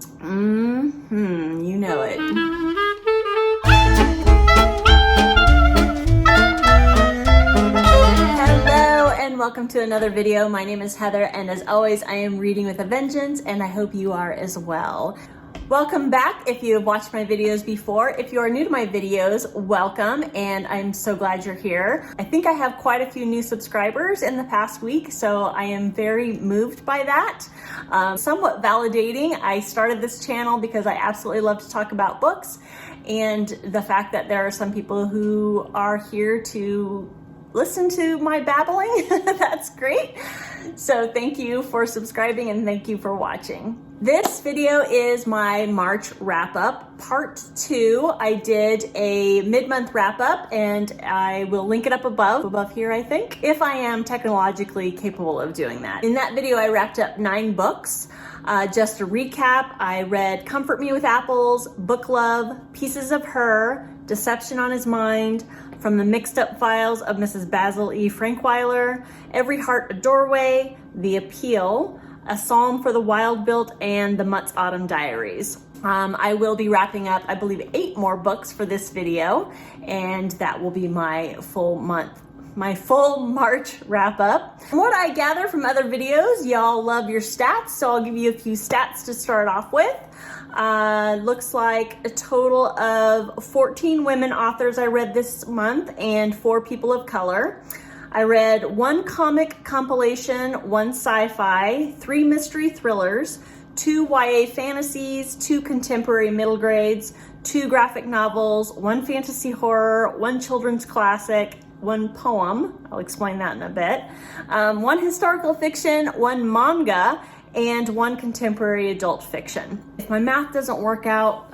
You know it. Hello and welcome to another video. My name is Heather, and as always, I am reading with a vengeance, and I hope you are as well. Welcome back if you have watched my videos before. If you are new to my videos, welcome, and I'm so glad you're here. I think I have quite a few new subscribers in the past week, so I am very moved by that. Somewhat validating. I started this channel because I absolutely love to talk about books, and the fact that there are some people who are here to listen to my babbling, that's great. So thank you for subscribing and thank you for watching. This video is my March wrap-up, part 2. I did a mid-month wrap-up and I will link it up above here, I think, if I am technologically capable of doing that. In that video, I wrapped up 9 books. Just a recap, I read Comfort Me with Apples, Book Love, Pieces of Her, Deception on His Mind, From the Mixed Up Files of Mrs. Basil E. Frankweiler, Every Heart a Doorway, The Appeal, A Psalm for the Wild-Built, and The Mutt's Autumn Diaries. I will be wrapping up, I believe, 8 more books for this video, and that will be my full March wrap up. From what I gather from other videos, y'all love your stats, so I'll give you a few stats to start off with. Looks like a total of 14 women authors I read this month and 4 people of color. I read 1 comic compilation, 1 sci-fi, 3 mystery thrillers, 2 YA fantasies, 2 contemporary middle grades, 2 graphic novels, 1 fantasy horror, 1 children's classic, 1 poem, I'll explain that in a bit, 1 historical fiction, 1 manga, and 1 contemporary adult fiction. If my math doesn't work out,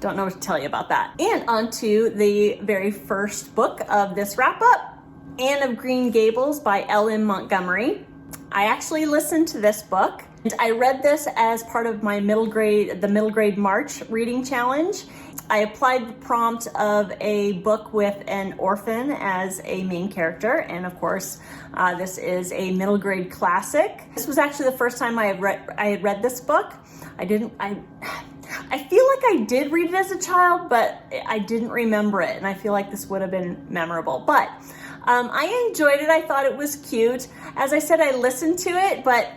don't know what to tell you about that. And on to the very first book of this wrap-up, Anne of Green Gables by L.M. Montgomery. I actually listened to this book, and I read this as part of my middle grade March reading challenge. I applied the prompt of a book with an orphan as a main character, and of course, this is a middle grade classic. This was actually the first time I had read this book. I feel like I did read it as a child, but I didn't remember it, and I feel like this would have been memorable. But I enjoyed it. I thought it was cute. As I said, I listened to it, but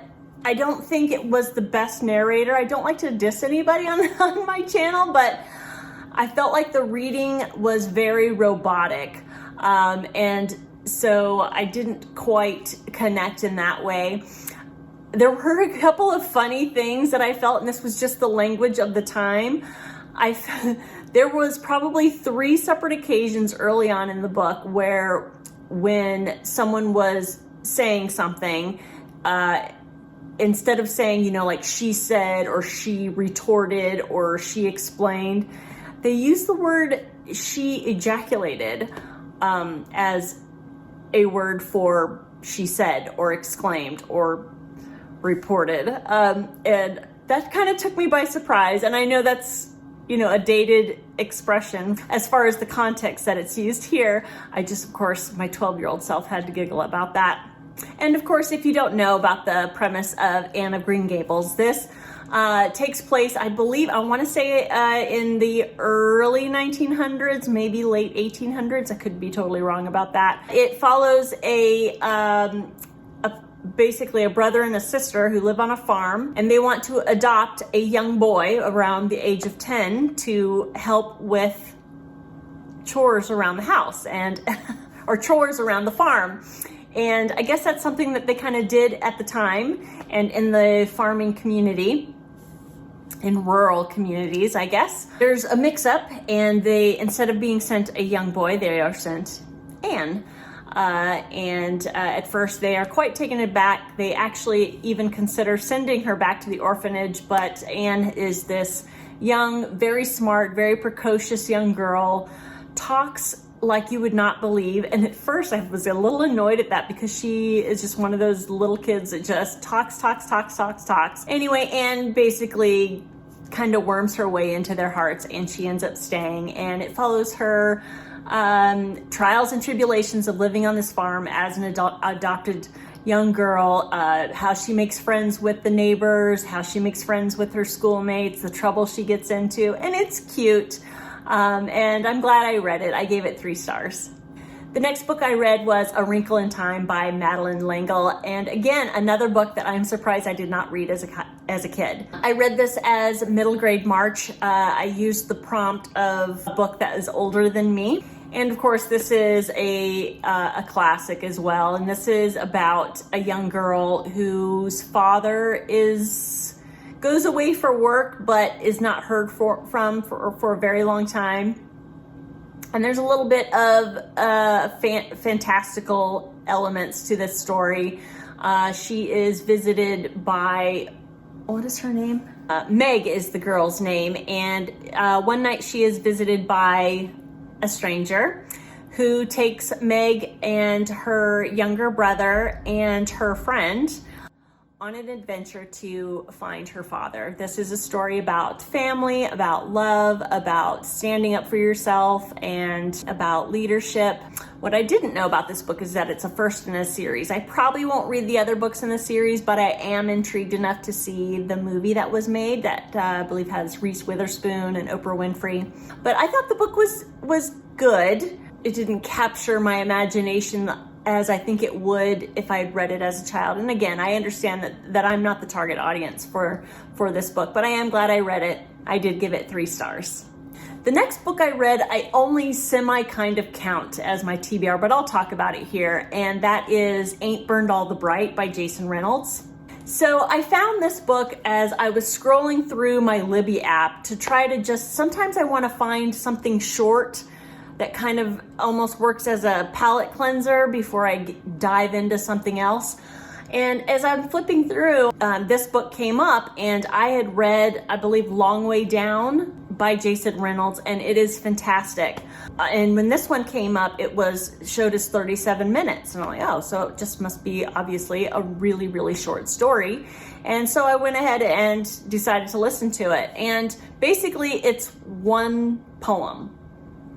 I don't think it was the best narrator. I don't like to diss anybody on my channel, but I felt like the reading was very robotic, and so I didn't quite connect in that way. There were a couple of funny things that I felt, and this was just the language of the time. There was probably 3 separate occasions early on in the book where when someone was saying something, instead of saying, like she said, or she retorted, or she explained, they used the word she ejaculated as a word for she said, or exclaimed, or reported. And that kind of took me by surprise. And I know that's, a dated expression as far as the context that it's used here. I just, of course, my 12-year-old self had to giggle about that. And of course, if you don't know about the premise of Anne of Green Gables, this takes place, I believe, I want to say in the early 1900s, maybe late 1800s. I could be totally wrong about that. It follows basically a brother and a sister who live on a farm, and they want to adopt a young boy around the age of 10 to help with chores around the house or chores around the farm. And I guess that's something that they kind of did at the time and in the farming community, in rural communities, I guess. There's a mix-up, and they, instead of being sent a young boy, they are sent Anne. At first they are quite taken aback. They actually even consider sending her back to the orphanage, but Anne is this young, very smart, very precocious young girl, talks like you would not believe. And at first I was a little annoyed at that because she is just one of those little kids that just talks. Anyway, Anne basically kind of worms her way into their hearts, and she ends up staying, and it follows her trials and tribulations of living on this farm as an adopted young girl, how she makes friends with the neighbors, how she makes friends with her schoolmates, the trouble she gets into, and it's cute. And I'm glad I read it. I gave it 3 stars. The next book I read was A Wrinkle in Time by Madeleine, and again, another book that I'm surprised I did not read as a kid. I read this as middle grade March. I used the prompt of a book that is older than me. And of course, this is a classic as well. And this is about a young girl whose father goes away for work, but is not heard from for a very long time. And there's a little bit of fantastical elements to this story. She is visited by, what is her name? Meg is the girl's name. And one night she is visited by a stranger who takes Meg and her younger brother and her friend on an adventure to find her father. This is a story about family, about love, about standing up for yourself, and about leadership. What I didn't know about this book is that it's a first in a series. I probably won't read the other books in the series, but I am intrigued enough to see the movie that was made that I believe has Reese Witherspoon and Oprah Winfrey. But I thought the book was good. It didn't capture my imagination as I think it would if I had read it as a child. And again, I understand that I'm not the target audience for this book, but I am glad I read it. I did give it 3 stars. The next book I read, I only kind of count as my TBR, but I'll talk about it here. And that is Aint Burned All the Bright by Jason Reynolds. So I found this book as I was scrolling through my Libby app to try to sometimes I want to find something short that kind of almost works as a palate cleanser before I dive into something else. And as I'm flipping through, this book came up, and I had read, I believe, Long Way Down by Jason Reynolds, and it is fantastic. And when this one came up, it showed as 37 minutes. And I'm like, oh, so it just must be obviously a really, really short story. And so I went ahead and decided to listen to it. And basically it's one poem.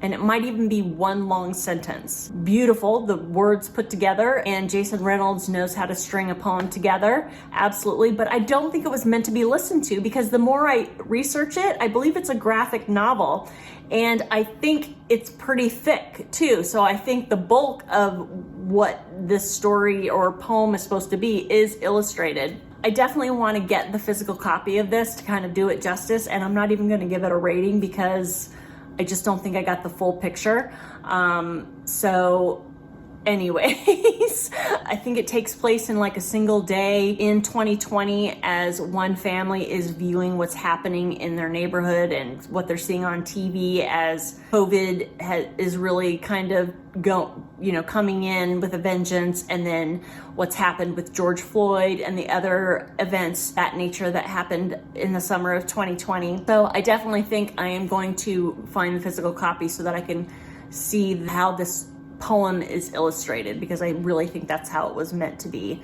And it might even be one long sentence. Beautiful, the words put together, and Jason Reynolds knows how to string a poem together, absolutely. But I don't think it was meant to be listened to, because the more I research it, I believe it's a graphic novel. And I think it's pretty thick too. So I think the bulk of what this story or poem is supposed to be is illustrated. I definitely want to get the physical copy of this to kind of do it justice. And I'm not even going to give it a rating because I just don't think I got the full picture. So anyways, I think it takes place in like a single day in 2020 as one family is viewing what's happening in their neighborhood and what they're seeing on TV as COVID is really kind of coming in with a vengeance, and then what's happened with George Floyd and the other events that nature that happened in the summer of 2020. So I definitely think I am going to find the physical copy so that I can see how this poem is illustrated, because I really think that's how it was meant to be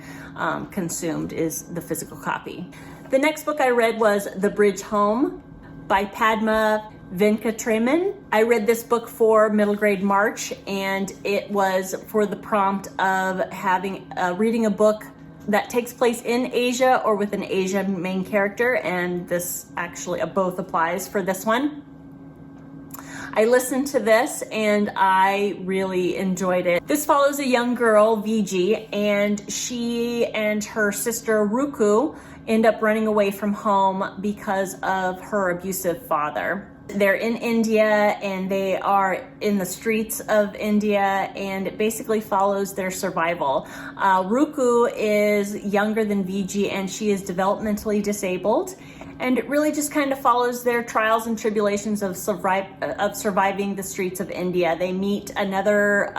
consumed, is the physical copy. The next book I read was The Bridge Home by Padma Venkatraman. I read this book for middle grade March, and it was for the prompt of reading a book that takes place in Asia or with an Asian main character, and this actually both applies for this one. I listened to this and I really enjoyed it. This follows a young girl, Viji, and she and her sister Ruku end up running away from home because of her abusive father. They're in India and they are in the streets of India, and it basically follows their survival. Ruku is younger than Viji and she is developmentally disabled. And it really just kind of follows their trials and tribulations of surviving the streets of India. They meet another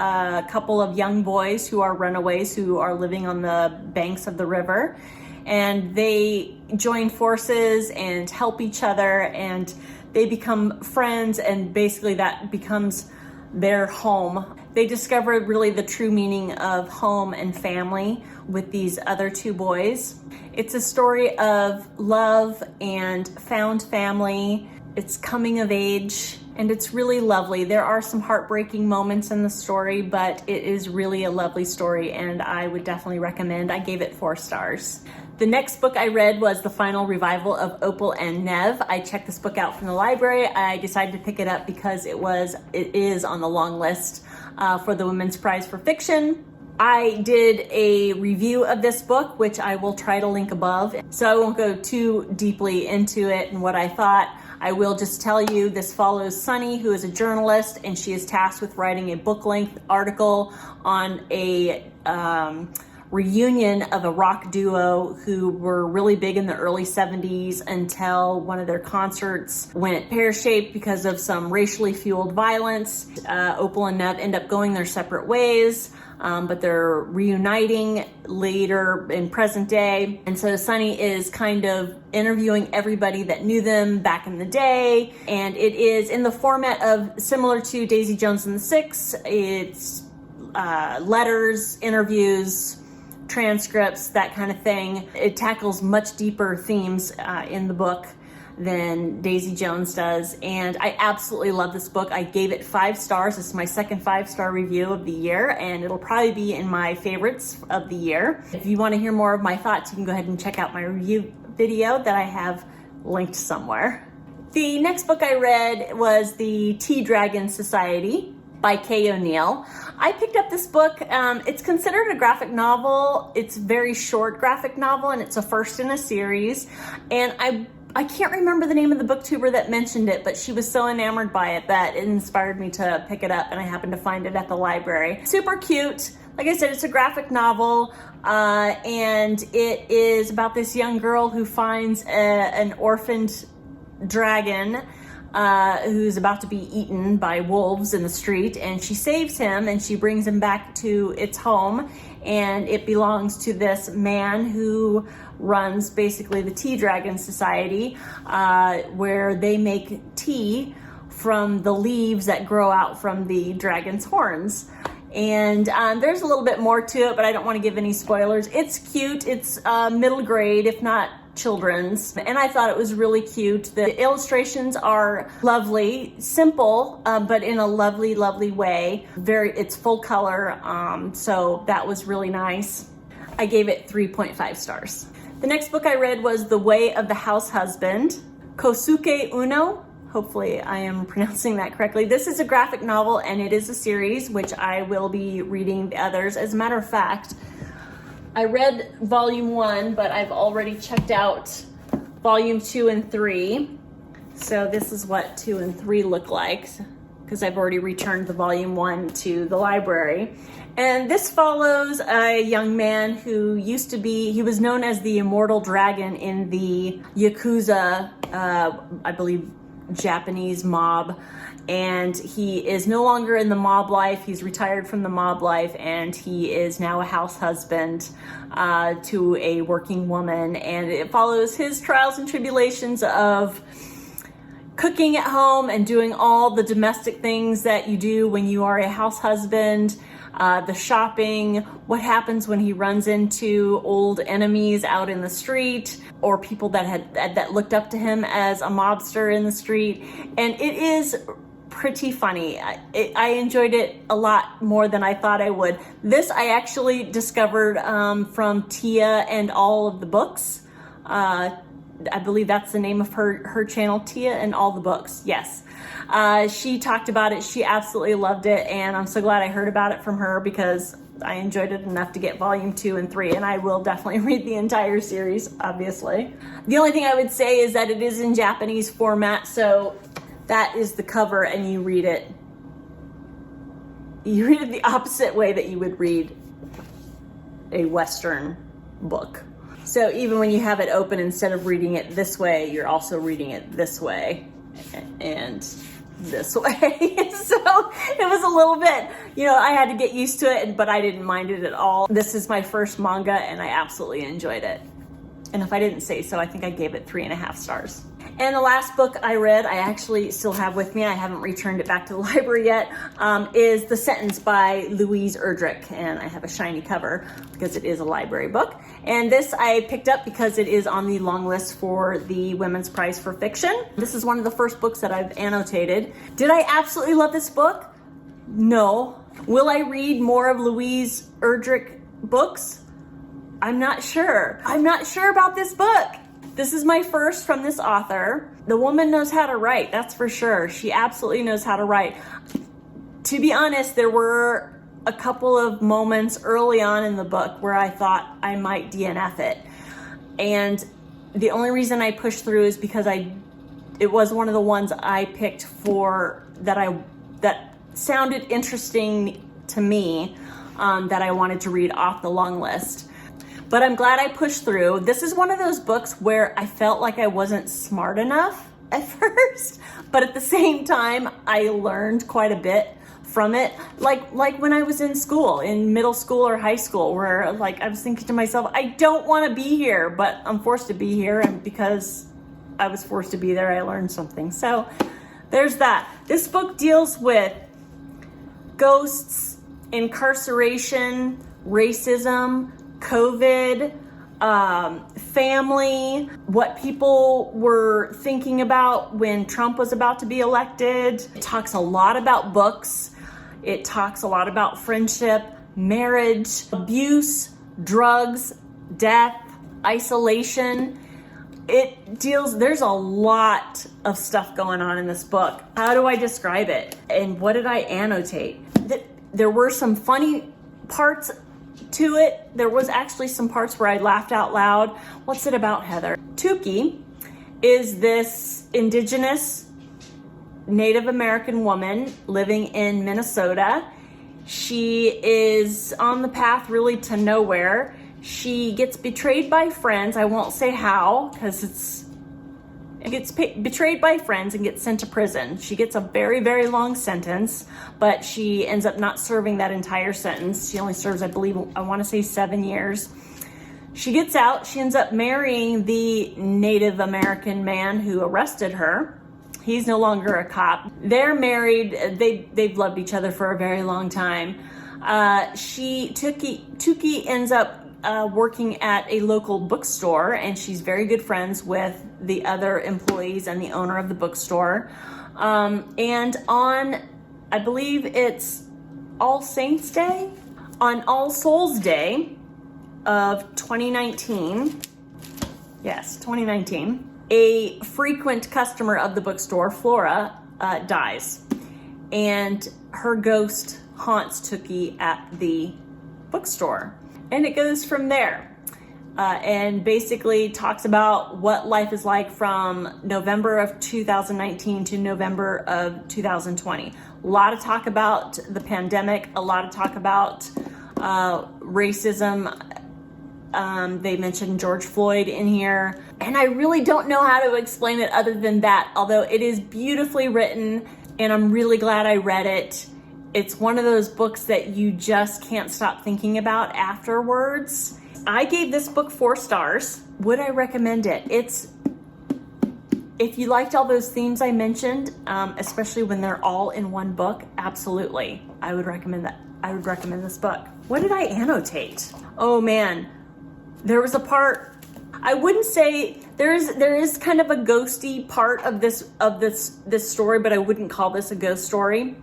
couple of young boys who are runaways who are living on the banks of the river. And they join forces and help each other, and they become friends, and basically that becomes their home. They discover really the true meaning of home and family with these other 2 boys. It's a story of love and found family It's coming of age, and it's really lovely. There are some heartbreaking moments in the story, but it is really a lovely story, and I would definitely recommend. I gave it 4 stars. The next book I read was the final revival of Opal and Nev. I checked this book out from the library. I decided to pick it up because it is on the long list for the Women's Prize for Fiction. I did a review of this book, which I will try to link above, so I won't go too deeply into it and what I thought. I will just tell you this follows Sunny, who is a journalist, and she is tasked with writing a book-length article on a reunion of a rock duo who were really big in the early 70s until one of their concerts went pear-shaped because of some racially fueled violence. Opal and Nev end up going their separate ways, but they're reuniting later in present day. And so Sunny is kind of interviewing everybody that knew them back in the day. And it is in the format of similar to Daisy Jones and the Six. It's letters, interviews, transcripts, that kind of thing. It tackles much deeper themes in the book than Daisy Jones does, and I absolutely love this book. I gave it 5 stars. This is my second 5-star review of the year, and it'll probably be in my favorites of the year. If you want to hear more of my thoughts, you can go ahead and check out my review video that I have linked somewhere. The next book I read was The Tea Dragon Society by Kay O'Neill. I picked up this book. It's considered a graphic novel. It's a very short graphic novel, and it's a first in a series. And I can't remember the name of the booktuber that mentioned it, but she was so enamored by it that it inspired me to pick it up, and I happened to find it at the library. Super cute. Like I said, it's a graphic novel, and it is about this young girl who finds an orphaned dragon who's about to be eaten by wolves in the street, and she saves him and she brings him back to its home, and it belongs to this man who runs basically the Tea Dragon Society, where they make tea from the leaves that grow out from the dragon's horns. And there's a little bit more to it, but I don't want to give any spoilers. It's cute. It's middle grade, if not children's, and I thought it was really cute. The illustrations are lovely, simple, but in a lovely, lovely way. It's full color, so that was really nice. I gave it 3.5 stars. The next book I read was The Way of the House Husband, Kousuke Oono. Hopefully I am pronouncing that correctly. This is a graphic novel, and it is a series, which I will be reading the others. As a matter of fact, I read volume 1, but I've already checked out volume 2 and 3. So this is what 2 and 3 look like, because I've already returned the volume 1 to the library. And this follows a young man who he was known as the Immortal Dragon in the Yakuza, I believe, Japanese mob. And he is no longer in the mob life. He's retired from the mob life, and he is now a house husband to a working woman. And it follows his trials and tribulations of cooking at home and doing all the domestic things that you do when you are a house husband, the shopping, what happens when he runs into old enemies out in the street, or people that looked up to him as a mobster in the street. And it is pretty funny. I enjoyed it a lot more than I thought I would. This I actually discovered from Tia and All of the Books. I believe that's the name of her channel, Tia and All the Books. Yes. She talked about it. She absolutely loved it, and I'm so glad I heard about it from her, because I enjoyed it enough to get volume 2 and 3, and I will definitely read the entire series, obviously. The only thing I would say is that it is in Japanese format, so that is the cover, and you read it the opposite way that you would read a Western book. So even when you have it open, instead of reading it this way, you're also reading it this way and this way. So it was a little bit, I had to get used to it, but I didn't mind it at all. This is my first manga, and I absolutely enjoyed it. And if I didn't say so, I think I gave it 3.5 stars. And the last book I read, I actually still have with me, I haven't returned it back to the library yet, is The Sentence by Louise Erdrich. And I have a shiny cover because it is a library book. And this I picked up because it is on the long list for the Women's Prize for Fiction. This is one of the first books that I've annotated. Did I absolutely love this book? No. Will I read more of Louise Erdrich books? I'm not sure. I'm not sure about this book. This is my first from this author. The woman knows how to write, that's for sure. She absolutely knows how to write. To be honest, there were a couple of moments early on in the book where I thought I might DNF it. And the only reason I pushed through is because it was one of the ones I picked for that sounded interesting to me, that I wanted to read off the long list. But I'm glad I pushed through. This is one of those books where I felt like I wasn't smart enough at first, but at the same time, I learned quite a bit from it. Like when I was in school, in middle school or high school, where like I was thinking to myself, I don't want to be here, but I'm forced to be here. And because I was forced to be there, I learned something. So there's that. This book deals with ghosts, incarceration, racism, COVID, family, what people were thinking about when Trump was about to be elected. It talks a lot about books. It talks a lot about friendship, marriage, abuse, drugs, death, isolation. There's a lot of stuff going on in this book. How do I describe it? And what did I annotate? There were some funny parts to it. There was actually some parts where I laughed out loud. What's it about, Heather? Kousuke is this indigenous Native American woman living in Minnesota. She is on the path really to nowhere. She gets betrayed by friends. I won't say how, because gets betrayed by friends and gets sent to prison. She gets a very, very long sentence, but she ends up not serving that entire sentence. She only serves, I believe, I want to say 7 years. She gets out. She ends up marrying the Native American man who arrested her. He's no longer a cop. They're married. They've loved each other for a very long time. Kousuke ends up working at a local bookstore, and she's very good friends with the other employees and the owner of the bookstore. And on, I believe it's All Saints Day, on All Souls Day of 2019, yes, 2019, a frequent customer of the bookstore, Flora, dies, and her ghost haunts Kousuke at the bookstore. And it goes from there, and basically talks about what life is like from November of 2019 to November of 2020. A lot of talk about the pandemic, a lot of talk about racism. They mentioned George Floyd in here, and I really don't know how to explain it other than that, although it is beautifully written, and I'm really glad I read it. It's one of those books that you just can't stop thinking about afterwards. I gave this book 4 stars. Would I recommend it? If you liked all those themes I mentioned, especially when they're all in one book, absolutely. I would recommend that. I would recommend this book. What did I annotate? Oh man, there was a part, I wouldn't say, there is kind of a ghosty part of this story, but I wouldn't call this a ghost story.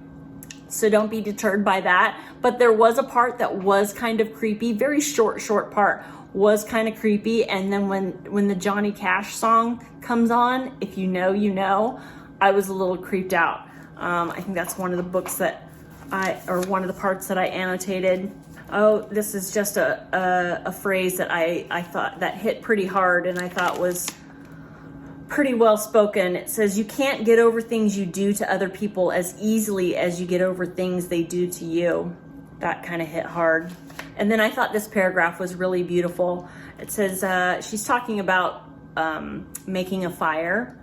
So don't be deterred by that. But there was a part that was kind of creepy, very short part, was kind of creepy. And then when the Johnny Cash song comes on, if you know, you know, I was a little creeped out. I think that's one of the books one of the parts that I annotated. Oh, this is just a phrase that I thought that hit pretty hard and I thought was pretty well spoken. It says, you can't get over things you do to other people as easily as you get over things they do to you. That kind of hit hard. And then I thought this paragraph was really beautiful. It says, she's talking about making a fire.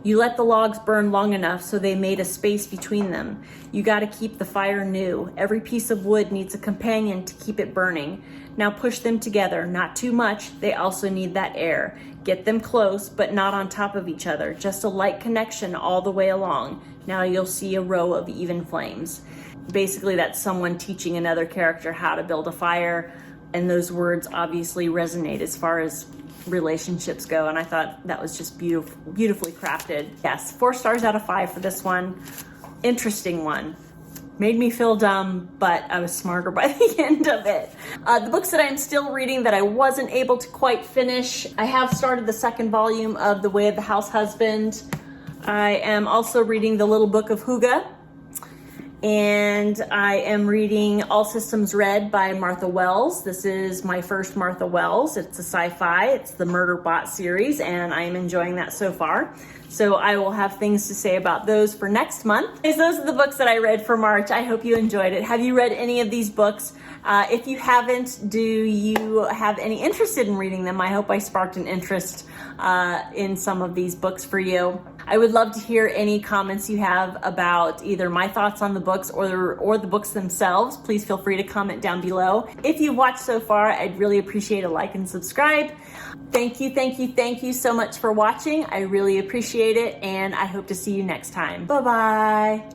You let the logs burn long enough so they made a space between them. You gotta keep the fire new. Every piece of wood needs a companion to keep it burning. Now push them together, not too much. They also need that air. Get them close, but not on top of each other. Just a light connection all the way along. Now you'll see a row of even flames. Basically, that's someone teaching another character how to build a fire. And those words obviously resonate as far as relationships go, and I thought that was just beautifully crafted. Yes, 4 stars out of 5 for this one. Interesting one. Made me feel dumb, but I was smarter by the end of it. The books that I'm still reading that I wasn't able to quite finish, I have started the 2nd volume of The Way of the House Husband. I am also reading The Little Book of Huga, and I am reading All Systems Red by Martha Wells. This is my first Martha Wells. It's a sci-fi. It's the Murderbot series, and I am enjoying that so far. So I will have things to say about those for next month. Those are the books that I read for March. I hope you enjoyed it. Have you read any of these books? If you haven't, do you have any interest in reading them? I hope I sparked an interest in some of these books for you. I would love to hear any comments you have about either my thoughts on the books or the books themselves. Please feel free to comment down below. If you've watched so far, I'd really appreciate a like and subscribe. Thank you so much for watching. I really appreciate it, and I hope to see you next time. Bye-bye.